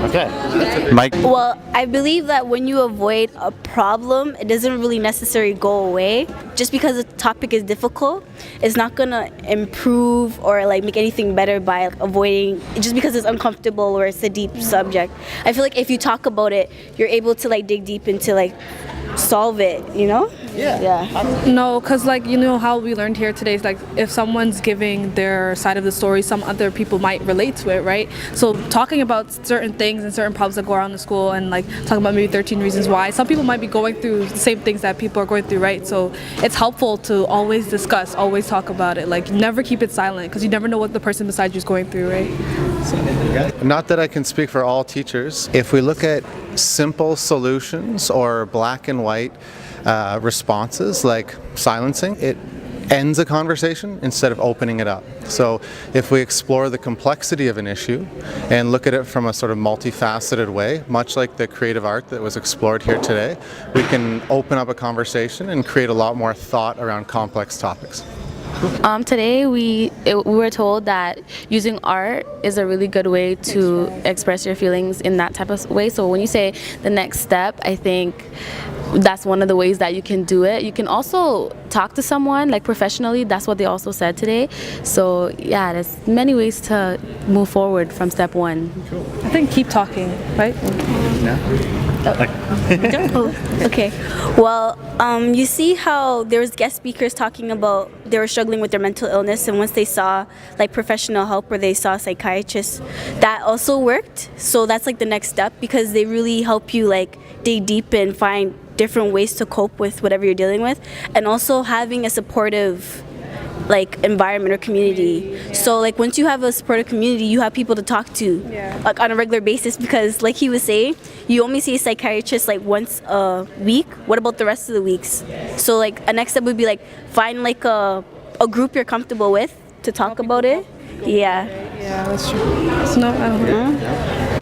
Okay. Mike? Well, I believe that when you avoid a problem, it doesn't really necessarily go away. Just because the topic is difficult, it's not gonna improve or like make anything better by like, avoiding just because it's uncomfortable or it's a deep subject. I feel like if you talk about it, you're able to like dig deep into like solve it, you know? Yeah. No, because like you know how we learned here today is like if someone's giving their side of the story, some other people might relate to it, right? So talking about certain things and certain problems that go around the school and like talking about maybe 13 reasons why, some people might be going through the same things that people are going through, right? So it's helpful to always discuss, always talk about it. Like never keep it silent because you never know what the person beside you is going through, right? Not that I can speak for all teachers. If we look at simple solutions or black and white responses like silencing, it ends a conversation instead of opening it up. So if we explore the complexity of an issue and look at it from a sort of multifaceted way, much like the creative art that was explored here today, we can open up a conversation and create a lot more thought around complex topics. Today we were told that using art is a really good way to express your feelings in that type of way. So when you say the next step, I think that's one of the ways that you can do it. You can also talk to someone like professionally. That's what they also said today. So yeah, there's many ways to move forward from step one. I think keep talking, right? Okay. Well, you see how there was guest speakers talking about they were struggling with their mental illness, and once they saw like professional help or they saw psychiatrists, that also worked. So that's like the next step because they really help you like dig deep and find different ways to cope with whatever you're dealing with, and also having a supportive like environment or community. So like once you have a supportive community, you have people to talk to like on a regular basis, because like he was saying, you only see a psychiatrist like once a week. What about the rest of the weeks? So like a next step would be like find like a group you're comfortable with to talk about it. Yeah, that's true. So, no, I don't know.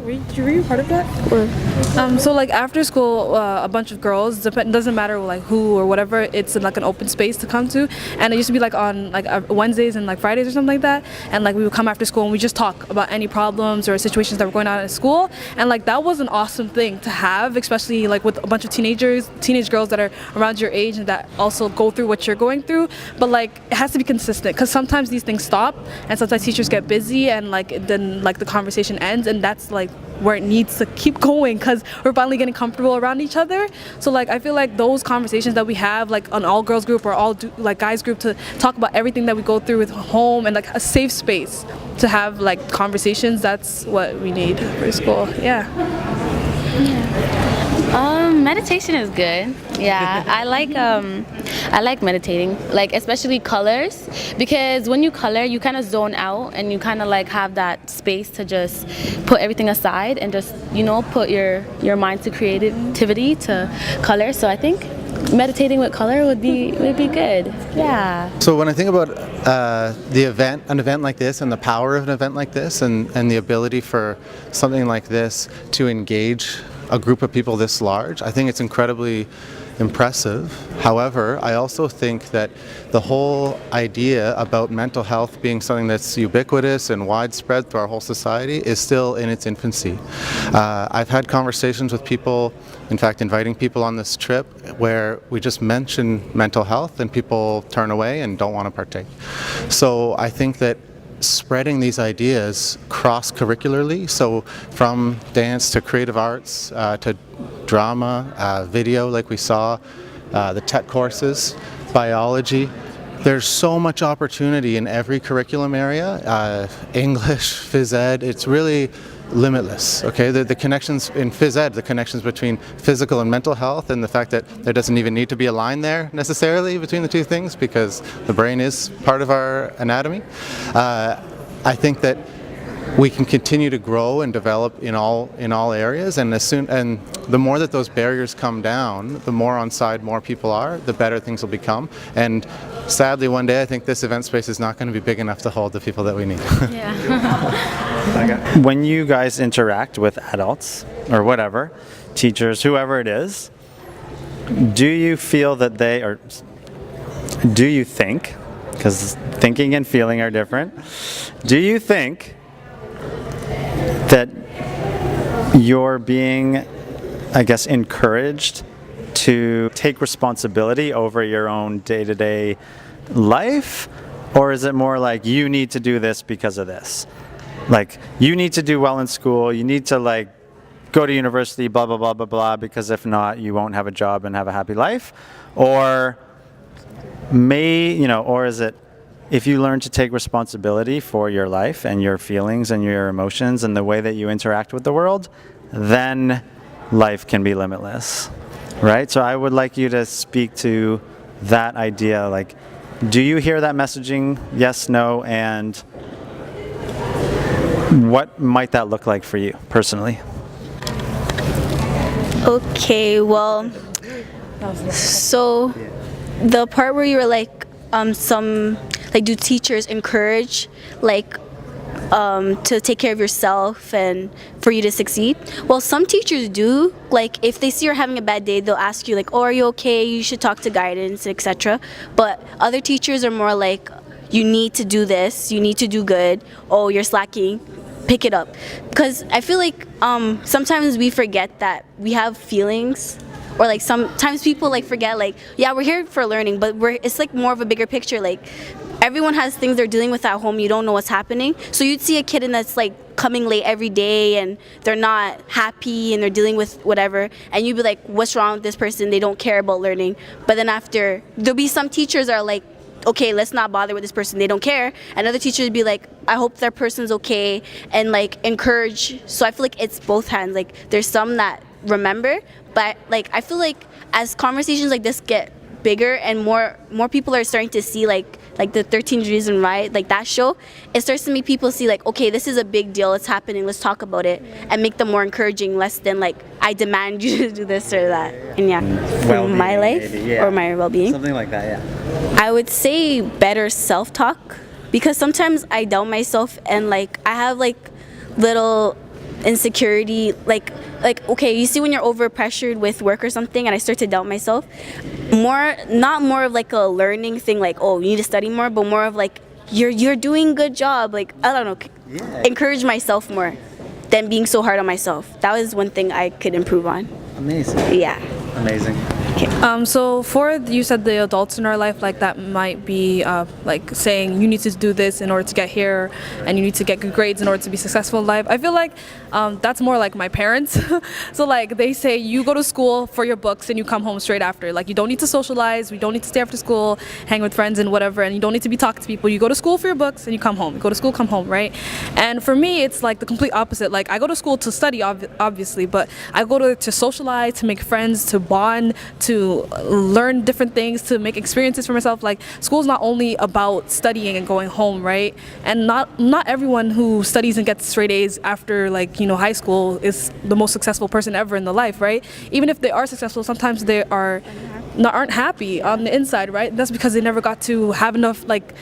Were you part of that? So like after school, a bunch of girls, doesn't matter like who or whatever, it's like an open space to come to, and it used to be like on like Wednesdays and like Fridays or something like that, and like we would come after school and we just talk about any problems or situations that were going on at school, and like that was an awesome thing to have, especially like with a bunch of teenage girls that are around your age and that also go through what you're going through. But like it has to be consistent, because sometimes these things stop and sometimes teachers get busy and like then like the conversation ends, and that's like where it needs to keep going because we're finally getting comfortable around each other. So like I feel like those conversations that we have like an all girls group or all like guys group to talk about everything that we go through with home, and like a safe space to have like conversations, that's what we need for school. Meditation is good. Yeah, I like meditating, like especially colors, because when you color, you kind of zone out and you kind of like have that space to just put everything aside and just, you know, put your mind to creativity to color. So I think meditating with color would be good. Yeah. So when I think about an event like this and the power of an event like this and the ability for something like this to engage a group of people this large, I think it's incredibly impressive. However, I also think that the whole idea about mental health being something that's ubiquitous and widespread through our whole society is still in its infancy. I've had conversations with people, in fact inviting people on this trip, where we just mention mental health and people turn away and don't want to partake. So I think that spreading these ideas cross-curricularly, so from dance to creative arts to drama, video like we saw, the tech courses, biology. There's so much opportunity in every curriculum area, English, phys ed, it's really limitless. Okay, the connections in phys ed, the connections between physical and mental health, and the fact that there doesn't even need to be a line there necessarily between the two things because the brain is part of our anatomy. I think that we can continue to grow and develop in all areas, and the more that those barriers come down, the more on side more people are, the better things will become. And sadly, one day I think this event space is not going to be big enough to hold the people that we need. When you guys interact with adults or whatever, teachers, whoever it is, do you feel that do you think, because thinking and feeling are different, do you think that you're being, I guess, encouraged to take responsibility over your own day-to-day life? Or is it more like you need to do this because of this? Like, you need to do well in school, you need to like go to university, blah, blah, blah, blah, blah, because if not, you won't have a job and have a happy life? Or or is it, if you learn to take responsibility for your life and your feelings and your emotions and the way that you interact with the world, then life can be limitless, right? So I would like you to speak to that idea. Like, do you hear that messaging? Yes, no, and what might that look like for you personally? Okay, well, so the part where you were like, do teachers encourage to take care of yourself and for you to succeed? Well, some teachers do. Like, if they see you're having a bad day, they'll ask you like, oh, are you okay? You should talk to guidance, etc. But other teachers are more like, you need to do this, you need to do good. Oh, you're slacking, pick it up. Because I feel like sometimes we forget that we have feelings, or like sometimes people like forget, like, yeah, we're here for learning, but it's like more of a bigger picture. Like, everyone has things they're dealing with at home, you don't know what's happening. So you'd see a kid and that's like coming late every day and they're not happy and they're dealing with whatever, and you'd be like, what's wrong with this person? They don't care about learning. But then after, there'll be some teachers are like, okay, let's not bother with this person, they don't care. And other teachers would be like, I hope that person's okay, and like encourage. So I feel like it's both hands. Like, there's some that remember, but like I feel like as conversations like this get bigger and more people are starting to see like the 13 Reasons Why, like that show, it starts to make people see like, okay, this is a big deal, it's happening, let's talk about it, and make them more encouraging, less than like, I demand you to do this or that. And yeah, for my life, maybe, yeah, or my well-being, something like that, yeah. I would say better self-talk, because sometimes I doubt myself and like I have like little insecurity, like okay, you see when you're overpressured with work or something and I start to doubt myself, not more of like a learning thing, like, oh, you need to study more, but more of like, you're doing a good job, like, I don't know, yeah. Encourage myself more than being so hard on myself. That was one thing I could improve on. Amazing. Yeah. Amazing. Okay. So for, you said the adults in our life, like that might be like saying you need to do this in order to get here, and you need to get good grades in order to be successful in life. I feel like that's more like my parents. So like they say you go to school for your books and you come home straight after. Like, you don't need to socialize, we don't need to stay after school, hang with friends and whatever, and you don't need to be talking to people. You go to school for your books and you come home. You go to school, come home, right? And for me, it's like the complete opposite. Like, I go to school to study, obviously, but I go to socialize, to make friends, to bond, to learn different things, to make experiences for myself. Like, school's not only about studying and going home, right? And not everyone who studies and gets straight A's after, like, you know, high school is the most successful person ever in the life, right? Even if they are successful, sometimes they aren't happy on the inside, right? That's because they never got to have enough, like,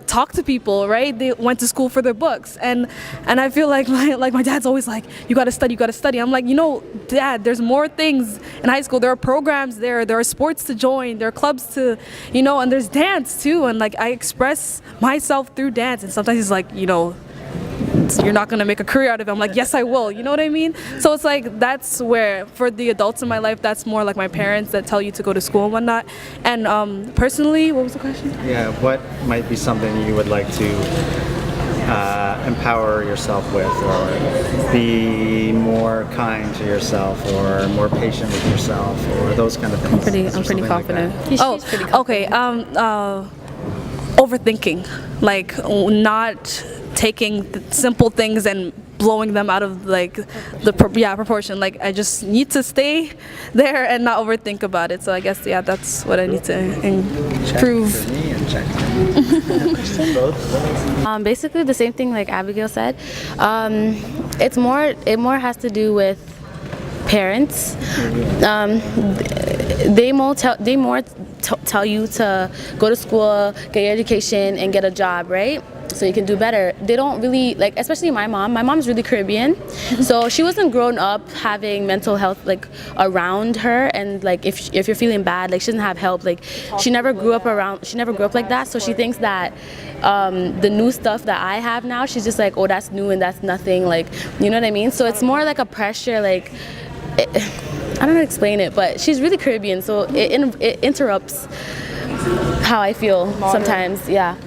talk to people, right? They went to school for their books, and I feel like my dad's always like, you gotta study. I'm like, you know, Dad, there's more things in high school. There are programs there are sports to join, there are clubs to, you know, and there's dance too, and like I express myself through dance, and sometimes he's like, you know, you're not gonna make a career out of it. I'm like, yes, I will. You know what I mean? So it's like, that's where, for the adults in my life, that's more like my parents that tell you to go to school and whatnot. And personally, what was the question? Yeah, what might be something you would like to empower yourself with, or be more kind to yourself, or more patient with yourself, or those kind of things? I'm pretty confident. She's pretty confident. Okay. Overthinking, like not taking simple things and blowing them out of like the proportion. Like, I just need to stay there and not overthink about it. So I guess, yeah, that's what I need to improve. Check for me and check for Basically the same thing like Abigail said. It more has to do with parents. They more tell you to go to school, get your education, and get a job, right? so you can do better. They don't really, like, especially my mom's really Caribbean, so she wasn't grown up having mental health like around her, and like if you're feeling bad, like she doesn't have help, like she never grew up like that, so she thinks that the new stuff that I have now, she's just like, oh, that's new and that's nothing, like, you know what I mean? So it's more like a pressure, like, I don't know how to explain it, but she's really Caribbean, so it interrupts how I feel sometimes, yeah.